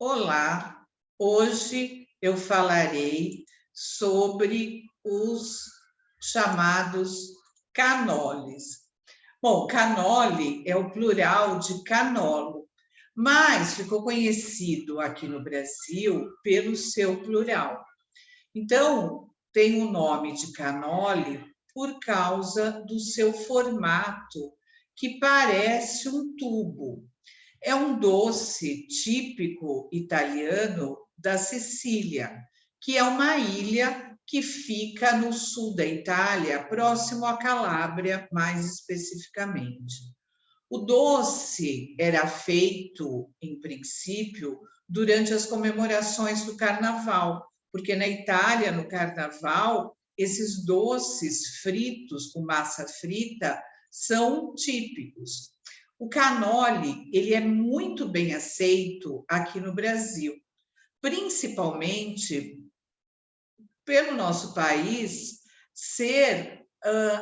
Olá, hoje eu falarei sobre os chamados canoles. Bom, canole é o plural de canolo, mas ficou conhecido aqui no Brasil pelo seu plural. Então, tem o nome de canole por causa do seu formato, que parece um tubo. É um doce típico italiano da Sicília, que é uma ilha que fica no sul da Itália, próximo à Calábria, mais especificamente. O doce era feito, em princípio, durante as comemorações do Carnaval, porque na Itália, no Carnaval, esses doces fritos com massa frita são típicos. O canole, ele é muito bem aceito aqui no Brasil, principalmente pelo nosso país ser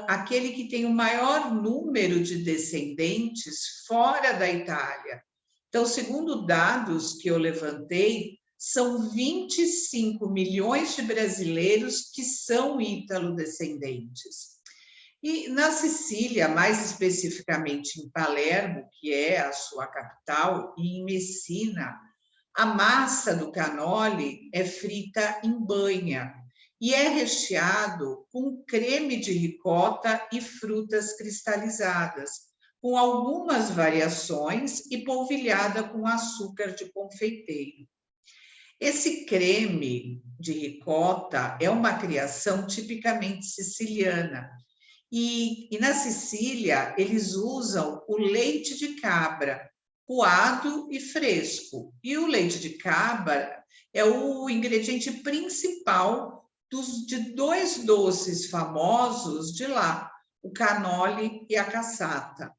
aquele que tem o maior número de descendentes fora da Itália. Então, segundo dados que eu levantei, são 25 milhões de brasileiros que são ítalo-descendentes. E na Sicília, mais especificamente em Palermo, que é a sua capital, e em Messina, a massa do canole é frita em banha e é recheado com creme de ricota e frutas cristalizadas, com algumas variações e polvilhada com açúcar de confeiteiro. Esse creme de ricota é uma criação tipicamente siciliana. E na Sicília, eles usam o leite de cabra, coado e fresco. E o leite de cabra é o ingrediente principal de dois doces famosos de lá, o canole e a cassata.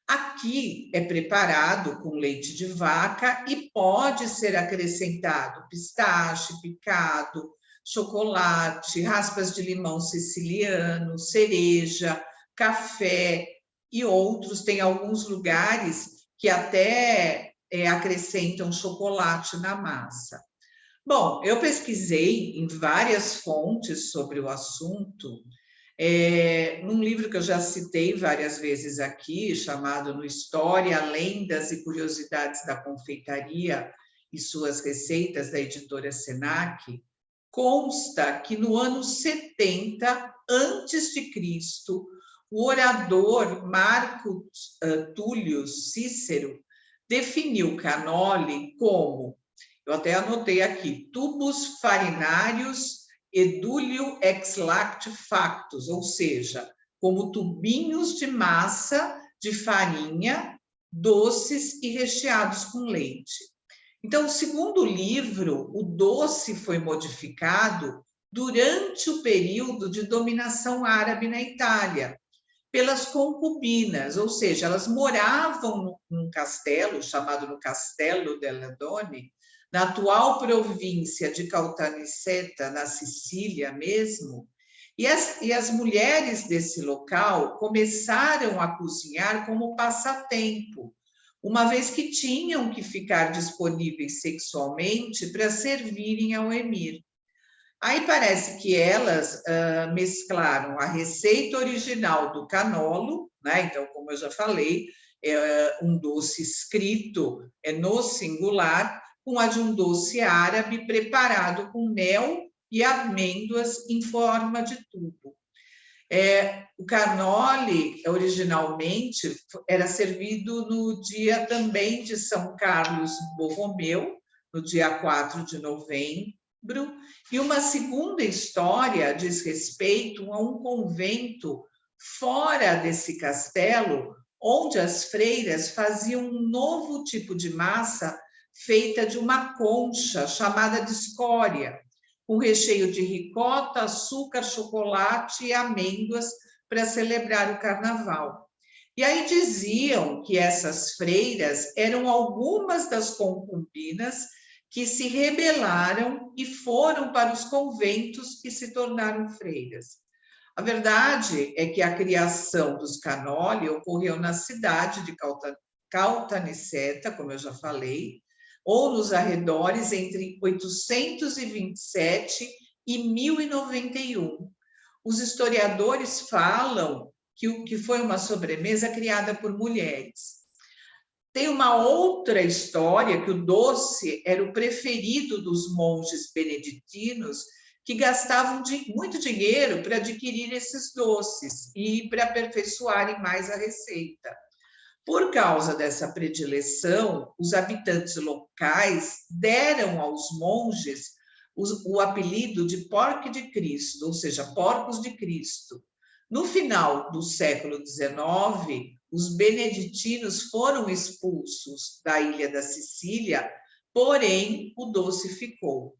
Aqui é preparado com leite de vaca e pode ser acrescentado pistache, picado, chocolate, raspas de limão siciliano, cereja, café e outros. Tem alguns lugares que até acrescentam chocolate na massa. Bom, eu pesquisei em várias fontes sobre o assunto, num livro que eu já citei várias vezes aqui, chamado No História, Lendas e Curiosidades da Confeitaria e Suas Receitas, da editora Senac, consta que no ano 70 antes de Cristo, o orador Marco Túlio Cícero definiu canole como, eu até anotei aqui, tubus farinários edúlio ex lacte factus, ou seja, como tubinhos de massa de farinha, doces e recheados com leite. Então, segundo o livro, o doce foi modificado durante o período de dominação árabe na Itália, pelas concubinas, ou seja, elas moravam num castelo, chamado no Castello della Donna, na atual província de Caltanissetta, na Sicília mesmo, e as mulheres desse local começaram a cozinhar como passatempo, uma vez que tinham que ficar disponíveis sexualmente para servirem ao emir. Aí parece que elas mesclaram a receita original do canolo, né? Então, como eu já falei, é um doce escrito no singular, com a de um doce árabe preparado com mel e amêndoas em forma de tubo. O canole, originalmente, era servido no dia também de São Carlos Borromeu, no dia 4 de novembro, e uma segunda história diz respeito a um convento fora desse castelo, onde as freiras faziam um novo tipo de massa feita de uma concha chamada de escória, com recheio de ricota, açúcar, chocolate e amêndoas para celebrar o carnaval. E aí diziam que essas freiras eram algumas das concubinas que se rebelaram e foram para os conventos e se tornaram freiras. A verdade é que a criação dos canoli ocorreu na cidade de Caltanissetta, como eu já falei, ou nos arredores entre 827 e 1091. Os historiadores falam que foi uma sobremesa criada por mulheres. Tem uma outra história que o doce era o preferido dos monges beneditinos, que gastavam muito dinheiro para adquirir esses doces e para aperfeiçoarem mais a receita. Por causa dessa predileção, os habitantes locais deram aos monges o apelido de Porci de Cristo, ou seja, porcos de Cristo. No final do século XIX, os beneditinos foram expulsos da ilha da Sicília, porém o doce ficou.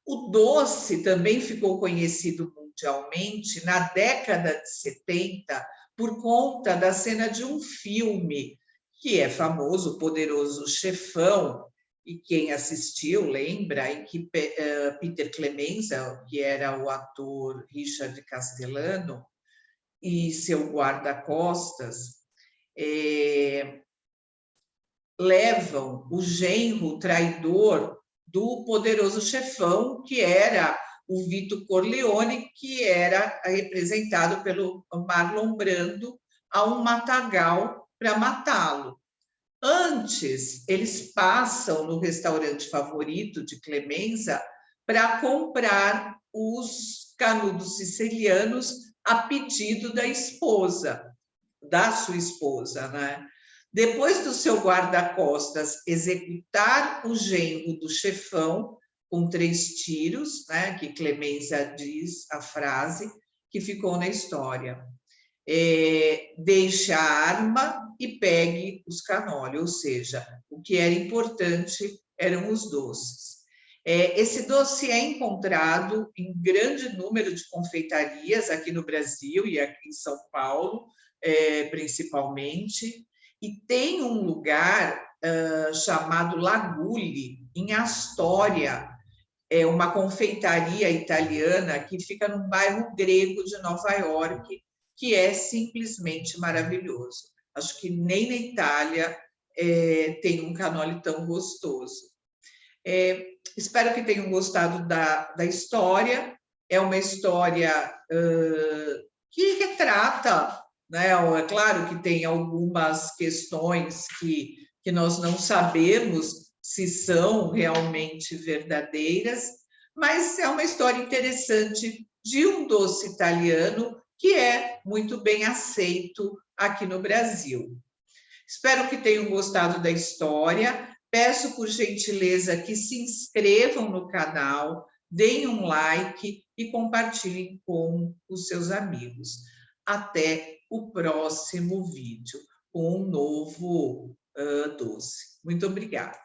O doce também ficou conhecido mundialmente na década de 70 por conta da cena de um filme que é famoso, O Poderoso Chefão, e quem assistiu lembra em que Peter Clemenza, que era o ator Richard Castellano, e seu guarda-costas, levam o genro traidor do Poderoso Chefão, que era o Vito Corleone, que era representado pelo Marlon Brando, a um matagal para matá-lo. Antes, eles passam no restaurante favorito de Clemenza para comprar os canudos sicilianos a pedido da sua esposa, né? Depois do seu guarda-costas executar o genro do chefão com 3 tiros, né, que Clemenza diz a frase que ficou na história, deixe a arma e pegue os canoli, ou seja, o que era importante eram os doces. Esse doce é encontrado em grande número de confeitarias aqui no Brasil e aqui em São Paulo, principalmente, e tem um lugar chamado Laguli, em Astória, uma confeitaria italiana que fica num bairro grego de Nova York, que é simplesmente maravilhoso. Acho que nem na Itália tem um canoli tão gostoso. Espero que tenham gostado da história. É uma história que retrata, né? É claro que tem algumas questões que nós não sabemos se são realmente verdadeiras, mas é uma história interessante de um doce italiano que é muito bem aceito aqui no Brasil. Espero que tenham gostado da história. Peço, por gentileza, que se inscrevam no canal, deem um like e compartilhem com os seus amigos. Até o próximo vídeo com um novo doce. Muito obrigada.